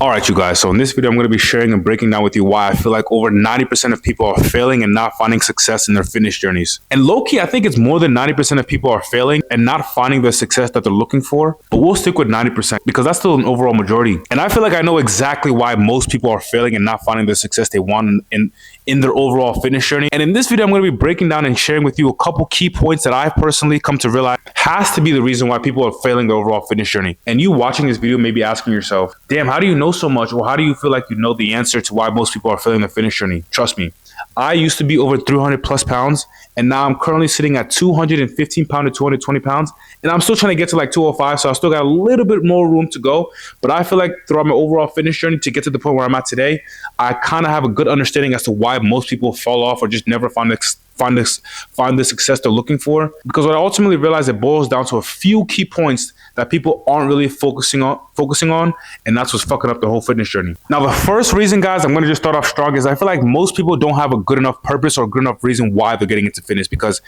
All right, you guys. So in this video, I'm going to be sharing and breaking down with you why I feel like over 90% of people are failing and not finding success in their fitness journeys. And low-key, I think it's more than 90% of people are failing and not finding the success that they're looking for. But we'll stick with 90% because that's still an overall majority. And I feel like I know exactly why most people are failing and not finding the success they want in their overall fitness journey. And in this video, I'm going to be breaking down and sharing with you a couple key points that I've personally come to realize has to be the reason why people are failing their overall fitness journey. And you watching this video may be asking yourself, damn, how do you know so much? Or how do you feel like you know the answer to why most people are failing their fitness journey? Trust me, I used to be over 300 plus pounds, and now I'm currently sitting at 215 pounds to 220 pounds, and I'm still trying to get to like 205, so I still got a little bit more room to go. But I feel like throughout my overall fitness journey to get to the point where I'm at today, I kind of have a good understanding as to why most people fall off or just never find the success they're looking for. Because what I ultimately realized, it boils down to a few key points that people aren't really focusing on, and that's what's fucking up the whole fitness journey. Now, the first reason, guys, I'm going to just start off strong, is I feel like most people don't have a good enough purpose or good enough reason why they're getting into fitness. Because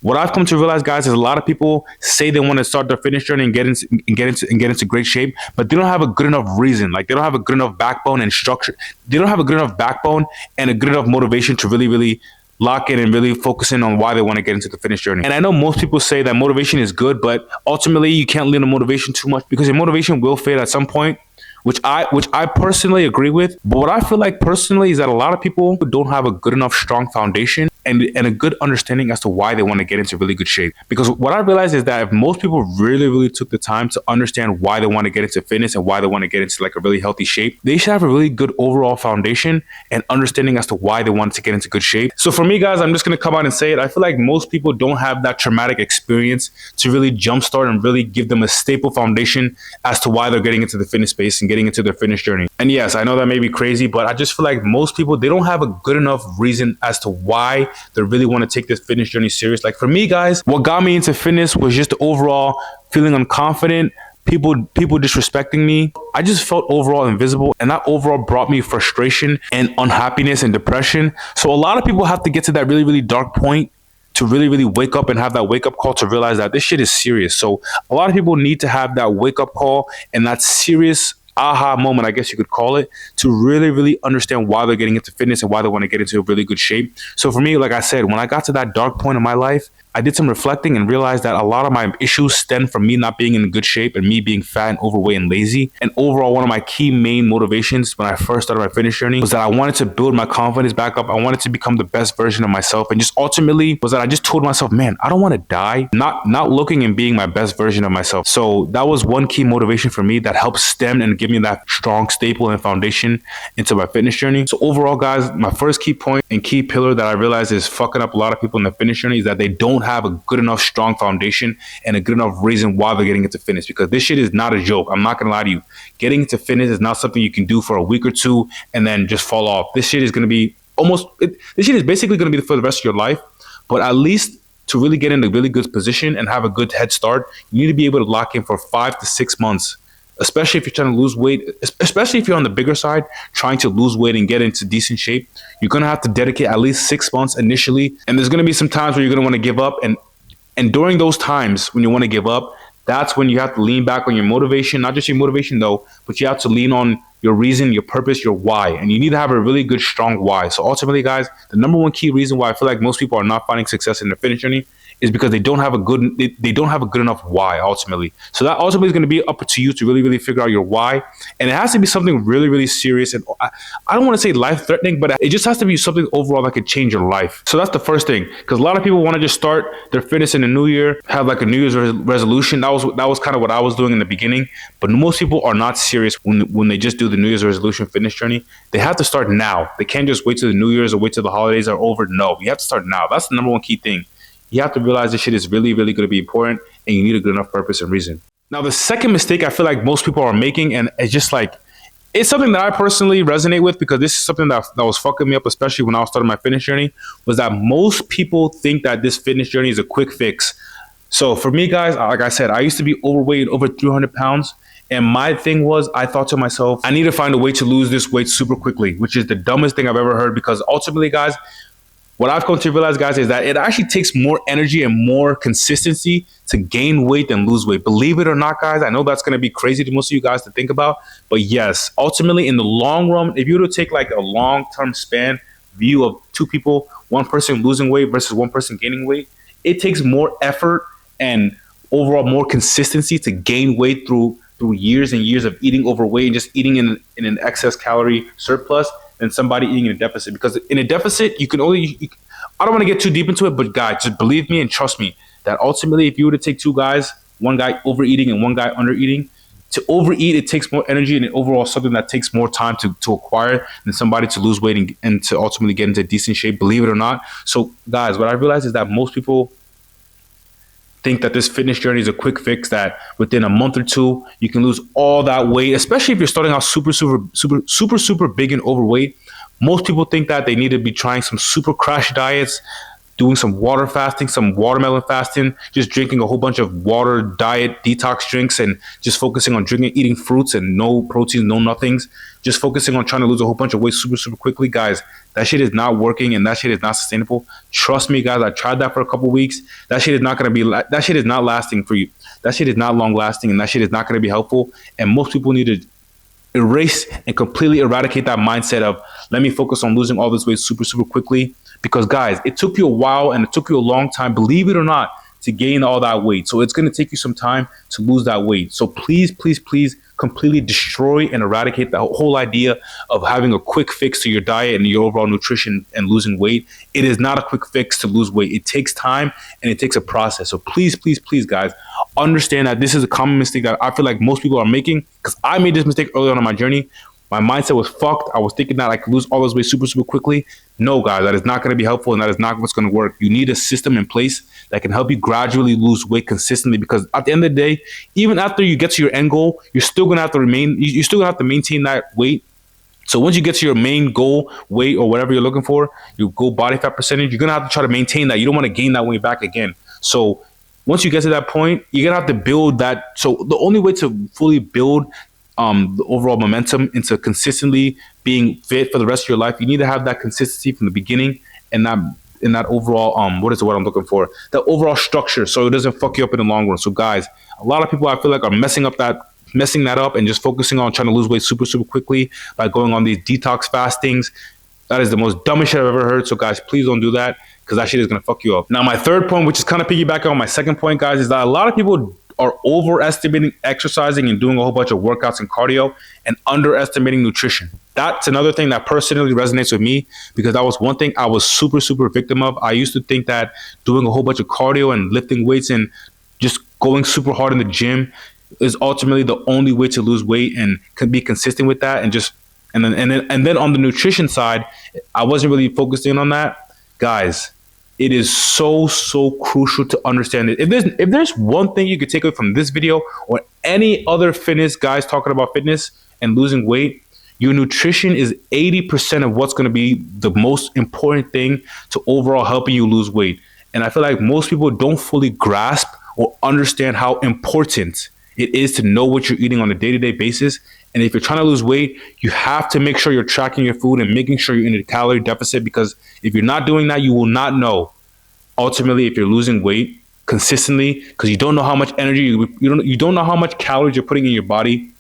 what I've come to realize, guys, is a lot of people say they want to start their fitness journey and get into great shape, but they don't have a good enough reason. Like, they don't have a good enough backbone and structure. They don't have a good enough backbone and a good enough motivation to really lock in and really focus in on why they want to get into the fitness journey. And I know most people say that motivation is good, but ultimately you can't lean on motivation too much because your motivation will fade at some point, which I personally agree with. But what I feel like personally is that a lot of people don't have a good enough strong foundation and a good understanding as to why they want to get into really good shape. Because what I realized is that if most people really took the time to understand why they want to get into fitness and why they want to get into like a really healthy shape, they should have a really good overall foundation and understanding as to why they want to get into good shape. So for me, guys, I'm just going to come out and say it. I feel like most people don't have that traumatic experience to really jumpstart and really give them a staple foundation as to why they're getting into the fitness space and getting into their fitness journey. And yes, I know that may be crazy, but I just feel like most people, they don't have a good enough reason as to why they really want to take this fitness journey serious. Like for me, guys, what got me into fitness was just overall feeling unconfident, people disrespecting me. I just felt overall invisible, and that overall brought me frustration and unhappiness and depression. So a lot of people have to get to that really dark point to really wake up and have that wake up call to realize that this shit is serious. So a lot of people need to have that wake up call and that serious aha moment, I guess you could call it, to really understand why they're getting into fitness and why they want to get into a really good shape. So for me, like I said, when I got to that dark point in my life, I did some reflecting and realized that a lot of my issues stem from me not being in good shape and me being fat and overweight and lazy. And overall, one of my key main motivations when I first started my fitness journey was that I wanted to build my confidence back up. I wanted to become the best version of myself. And just ultimately was that I just told myself, man, I don't want to die not looking and being my best version of myself. So that was one key motivation for me that helped stem and give me that strong staple and foundation into my fitness journey. So overall, guys, my first key point and key pillar that I realized is fucking up a lot of people in the fitness journey is that they don't have a good enough strong foundation and a good enough reason why they're getting into fitness. Because this shit is not a joke. I'm not gonna lie to you. Getting into fitness is not something you can do for a week or two and then just fall off. This shit is gonna be this shit is basically gonna be for the rest of your life. But at least to really get in a really good position and have a good head start, you need to be able to lock in for 5 to 6 months. Especially if you're trying to lose weight, especially if you're on the bigger side, trying to lose weight and get into decent shape, you're going to have to dedicate at least 6 months initially. And there's going to be some times where you're going to want to give up. And during those times when you want to give up, that's when you have to lean back on your motivation, not just your motivation though, but you have to lean on your reason, your purpose, your why. And you need to have a really good, strong why. So ultimately, guys, the number one key reason why I feel like most people are not finding success in their fitness journey is because they don't have a good enough why ultimately. So that ultimately is going to be up to you to really figure out your why. And it has to be something really serious. And I don't want to say life threatening, but it just has to be something overall that could change your life. So that's the first thing. Because a lot of people want to just start their fitness in the new year, have like a New Year's resolution. That was kind of what I was doing in the beginning. But most people are not serious when they just do the New Year's resolution fitness journey. They have to start now. They can't just wait till the New Year's or wait till the holidays are over. No, you have to start now. That's the number one key thing. You have to realize this shit is really going to be important and you need a good enough purpose and reason. Now, the second mistake I feel like most people are making, and it's just like, it's something that I personally resonate with because this is something that was fucking me up, especially when I was starting my fitness journey, was that most people think that this fitness journey is a quick fix. So for me, guys, like I said, I used to be overweight, over 300 pounds. And my thing was, I thought to myself, I need to find a way to lose this weight super quickly, which is the dumbest thing I've ever heard because ultimately, guys, what I've come to realize, guys, is that it actually takes more energy and more consistency to gain weight than lose weight. Believe it or not, guys, I know that's going to be crazy to most of you guys to think about, but yes, ultimately in the long run, if you were to take like a long-term span view of two people, one person losing weight versus one person gaining weight, it takes more effort and overall more consistency to gain weight through years and years of eating overweight and just eating in an excess calorie surplus than somebody eating in a deficit. Because in a deficit, you can only, I don't want to get too deep into it, but guys, just believe me and trust me that ultimately, if you were to take two guys, one guy overeating and one guy undereating, to overeat, it takes more energy and overall something that takes more time to acquire than somebody to lose weight and to ultimately get into decent shape, believe it or not. So guys, what I realized is that most people think that this fitness journey is a quick fix, that within a month or two you can lose all that weight, especially if you're starting out super big and overweight. Most people think that they need to be trying some super crash diets, doing some water fasting, some watermelon fasting, just drinking a whole bunch of water diet detox drinks and just focusing on eating fruits and no proteins, no nothings, just focusing on trying to lose a whole bunch of weight super quickly. Guys, that shit is not working and that shit is not sustainable. Trust me, guys, I tried that for a couple weeks. That shit is not going to be, that shit is not lasting for you. That shit is not long lasting and that shit is not going to be helpful. And most people need to erase and completely eradicate that mindset of, let me focus on losing all this weight super quickly. Because guys, it took you a while and it took you a long time, believe it or not, to gain all that weight. So it's going to take you some time to lose that weight. So please completely destroy and eradicate the whole idea of having a quick fix to your diet and your overall nutrition and losing weight. It is not a quick fix to lose weight. It takes time and it takes a process. So please, guys, understand that this is a common mistake that I feel like most people are making, because I made this mistake early on in my journey. My mindset was fucked. I was thinking that I could lose all those weight super quickly. No, guys, that is not going to be helpful and that is not what's going to work. You need a system in place that can help you gradually lose weight consistently, because at the end of the day, even after you get to your end goal, you're still going to have to maintain that weight. So once you get to your main goal weight or whatever you're looking for, your goal body fat percentage, you're going to have to try to maintain that. You don't want to gain that weight back again. So once you get to that point, you're going to have to build that. So the only way to fully build the overall momentum into consistently being fit for the rest of your life, you need to have that consistency from the beginning, and that overall what is the word I'm looking for? The overall structure, so it doesn't fuck you up in the long run. So guys, a lot of people I feel like are messing that up and just focusing on trying to lose weight super quickly by going on these detox fastings. That is the most dumbest shit I've ever heard. So guys, please don't do that, because that shit is gonna fuck you up. Now my third point, which is kind of piggybacking on my second point, guys, is that a lot of people are overestimating exercising and doing a whole bunch of workouts and cardio and underestimating nutrition. That's another thing that personally resonates with me, because that was one thing I was super victim of. I used to think that doing a whole bunch of cardio and lifting weights and just going super hard in the gym is ultimately the only way to lose weight and can be consistent with that. And then on the nutrition side, I wasn't really focused in on that. Guys, it is so crucial to understand it. If there's one thing you could take away from this video or any other fitness guys talking about fitness and losing weight, your nutrition is 80% of what's going to be the most important thing to overall helping you lose weight. And I feel like most people don't fully grasp or understand how important it is to know what you're eating on a day-to-day basis. And if you're trying to lose weight, you have to make sure you're tracking your food and making sure you're in a calorie deficit, because if you're not doing that, you will not know ultimately if you're losing weight consistently, because you don't know how much energy you don't know how much calories you're putting in your body.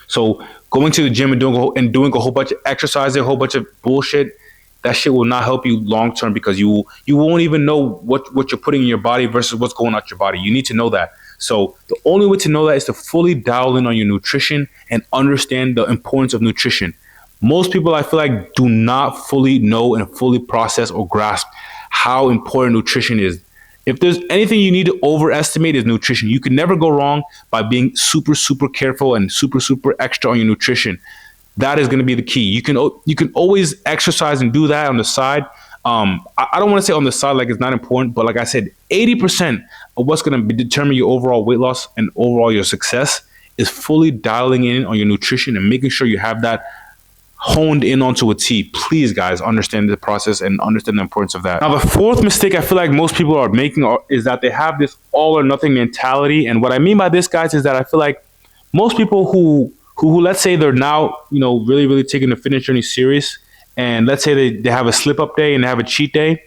So going to the gym and doing a whole bunch of exercise, a whole bunch of bullshit, that shit will not help you long term, because you won't even know what you're putting in your body versus what's going out your body. You need to know that. So the only way to know that is to fully dial in on your nutrition and understand the importance of nutrition. Most people, I feel like, do not fully know and fully process or grasp how important nutrition is. If there's anything you need to overestimate, is nutrition. You can never go wrong by being super careful and super extra on your nutrition. That is going to be the key. You can always exercise and do that on the side. I don't want to say on the side like it's not important, but like I said, 80% of what's going to determine your overall weight loss and overall your success is fully dialing in on your nutrition and making sure you have that honed in onto a T. Please, guys, understand the process and understand the importance of that. Now, the fourth mistake I feel like most people are making is that they have this all or nothing mentality. And what I mean by this, guys, is that I feel like most people who let's say they're now, really taking the fitness journey serious, and let's say they have a slip up day and they have a cheat day,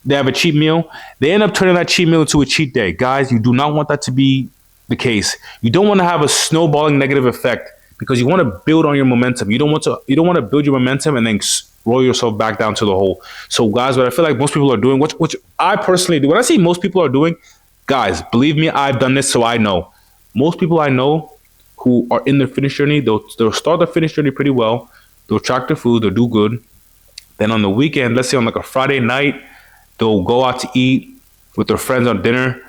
they have a cheat meal, they end up turning that cheat meal into a cheat day. Guys, you do not want that to be the case. You don't want to have a snowballing negative effect because you want to build on your momentum. You don't want to build your momentum and then roll yourself back down to the hole. So guys, what I feel like most people are doing, which I personally do, when I say most people are doing, guys, believe me, I've done this, so I know. Most people I know who are in their fitness journey, they'll start their fitness journey pretty well. They'll track their food, they'll do good. Then on the weekend, let's say on like a Friday night, they'll go out to eat with their friends on dinner.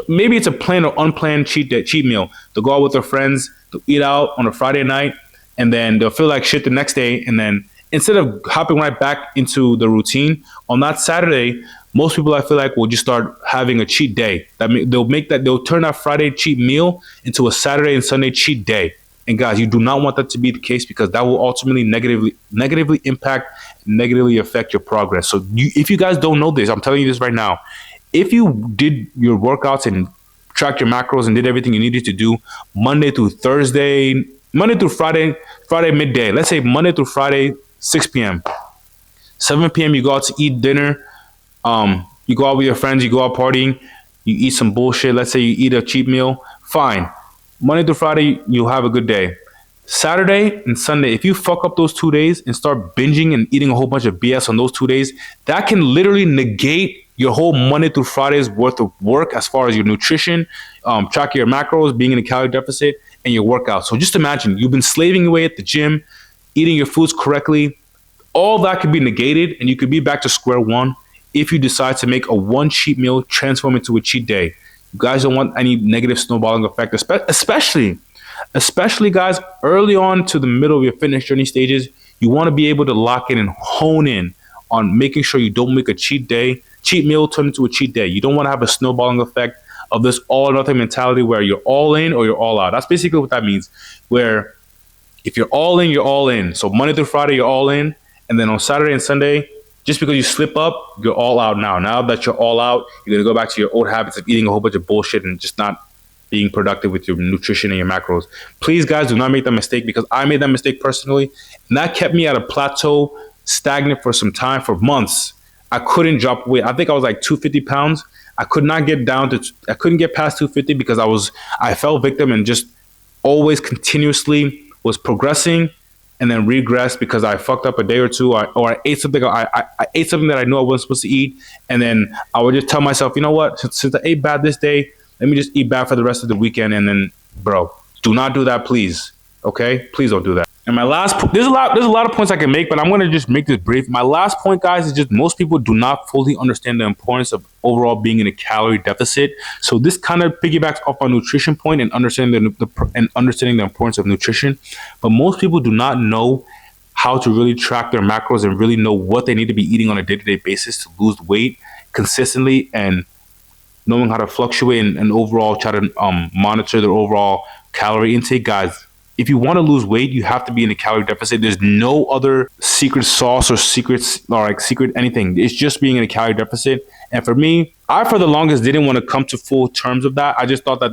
Maybe it's a planned or unplanned cheat meal. They'll go out with their friends, they'll eat out on a Friday night, and then they'll feel like shit the next day. And then instead of hopping right back into the routine, on that Saturday, most people I feel like will just start having a cheat day. They'll turn that Friday cheat meal into a Saturday and Sunday cheat day. And guys, you do not want that to be the case because that will ultimately negatively impact, negatively affect your progress. So if you guys don't know this, I'm telling you this right now. If you did your workouts and tracked your macros and did everything you needed to do Monday through Friday midday, let's say Monday through Friday, 6 p.m., 7 p.m. you go out to eat dinner, you go out with your friends, you go out partying, you eat some bullshit. Let's say you eat a cheap meal, fine. Monday through Friday, you'll have a good day. Saturday and Sunday, if you fuck up those 2 days and start binging and eating a whole bunch of BS on those 2 days, that can literally negate your whole Monday through Friday's worth of work as far as your nutrition, tracking your macros, being in a calorie deficit, and your workout. So just imagine you've been slaving away at the gym, eating your foods correctly. All that could be negated, and you could be back to square one if you decide to make a one cheat meal transform into a cheat day. You guys don't want any negative snowballing effect, especially guys, early on to the middle of your fitness journey stages. You want to be able to lock in and hone in on making sure you don't make a cheat meal turn into a cheat day. You don't want to have a snowballing effect of this all or nothing mentality where you're all in or you're all out. That's basically what that means, where if you're all in, you're all in. So Monday through Friday, you're all in. And then on Saturday and Sunday, just because you slip up, you're all out now. Now that you're all out, you're going to go back to your old habits of eating a whole bunch of bullshit and just not being productive with your nutrition and your macros. Please, guys, do not make that mistake because I made that mistake personally. And that kept me at a plateau, stagnant for some time, for months. I couldn't drop weight. I think I was like 250 pounds. I couldn't get past 250 because I fell victim and just always continuously was progressing and then regressed because I fucked up a day or two, or I ate something. I ate something that I knew I wasn't supposed to eat, and then I would just tell myself, you know what? Since I ate bad this day, let me just eat bad for the rest of the weekend. And then, bro, do not do that, please. Okay, please don't do that. And my last, there's a lot of points I can make, but I'm gonna just make this brief. My last point, guys, is just most people do not fully understand the importance of overall being in a calorie deficit. So this kind of piggybacks off my nutrition point and understanding the importance of nutrition. But most people do not know how to really track their macros and really know what they need to be eating on a day-to-day basis to lose weight consistently, and knowing how to fluctuate and overall try to monitor their overall calorie intake. Guys, if you want to lose weight, you have to be in a calorie deficit. There's no other secret sauce or secret anything. It's just being in a calorie deficit. And for me, I for the longest didn't want to come to full terms of that. I just thought that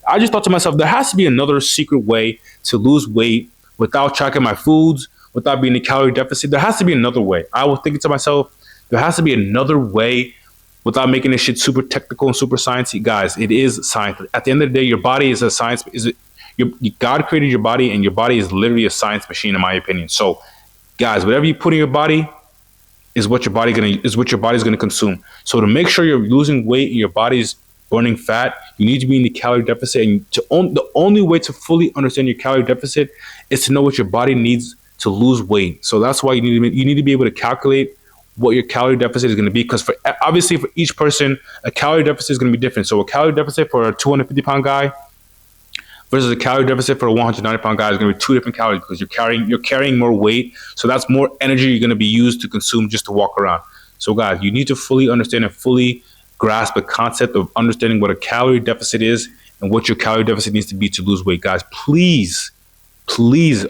I just thought to myself, there has to be another secret way to lose weight without tracking my foods, without being in a calorie deficit. There has to be another way. I was thinking to myself, there has to be another way without making this shit super technical and super sciencey. Guys, it is science. At the end of the day, your body is a science. God created your body, and your body is literally a science machine, in my opinion. So, guys, whatever you put in your body is what your body's gonna consume. So, to make sure you're losing weight and your body's burning fat, you need to be in the calorie deficit. And the only way to fully understand your calorie deficit is to know what your body needs to lose weight. So that's why you need to be able to calculate what your calorie deficit is going to be, because obviously for each person, a calorie deficit is going to be different. So a calorie deficit for a 250-pound guy versus a calorie deficit for a 190-pound guy is going to be two different calories, because you're carrying more weight. So that's more energy you're going to be used to consume just to walk around. So guys, you need to fully understand and fully grasp the concept of understanding what a calorie deficit is and what your calorie deficit needs to be to lose weight. Guys, please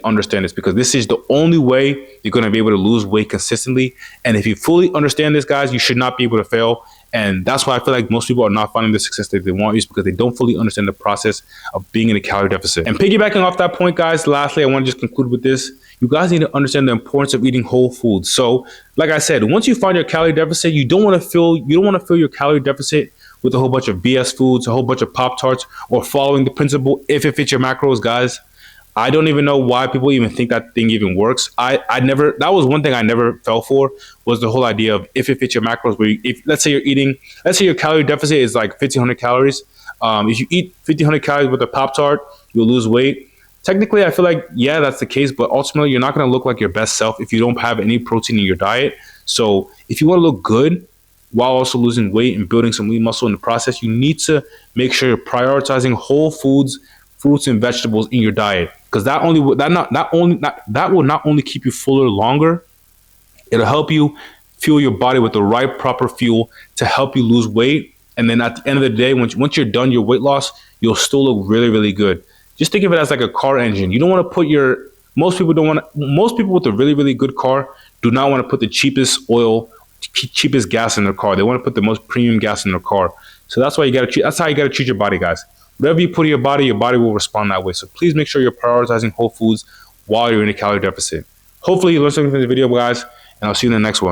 understand this, because this is the only way you're going to be able to lose weight consistently. And if you fully understand this, guys, you should not be able to fail. And that's why I feel like most people are not finding the success that they want, is because they don't fully understand the process of being in a calorie deficit. And piggybacking off that point, guys, lastly, I want to just conclude with this. you guys need to understand the importance of eating whole foods. So, like I said, once you find your calorie deficit, you don't want to fill your calorie deficit with a whole bunch of BS foods, a whole bunch of Pop Tarts, or following the principle if it fits your macros, guys. I don't even know why people even think that thing even works. I never, that was one thing I never fell for, was the whole idea of if it fits your macros. Where if let's say let's say your calorie deficit is like 1,500 calories. If you eat 1,500 calories with a Pop Tart, you'll lose weight. Technically, I feel like, yeah, that's the case, but ultimately, you're not going to look like your best self if you don't have any protein in your diet. So, if you want to look good while also losing weight and building some lean muscle in the process, you need to make sure you're prioritizing whole foods, fruits, and vegetables in your diet, because that will not only keep you fuller longer, it'll help you fuel your body with the right proper fuel to help you lose weight. And then at the end of the day, once you're done your weight loss, you'll still look really, really good. Just think of it as like a car engine. You don't want to put most people with a really, really good car do not want to put the cheapest oil, cheapest gas in their car. They want to put the most premium gas in their car. So that's how you got to treat your body, guys. Whatever you put in your body will respond that way. So please make sure you're prioritizing whole foods while you're in a calorie deficit. Hopefully you learned something from the video, guys, and I'll see you in the next one.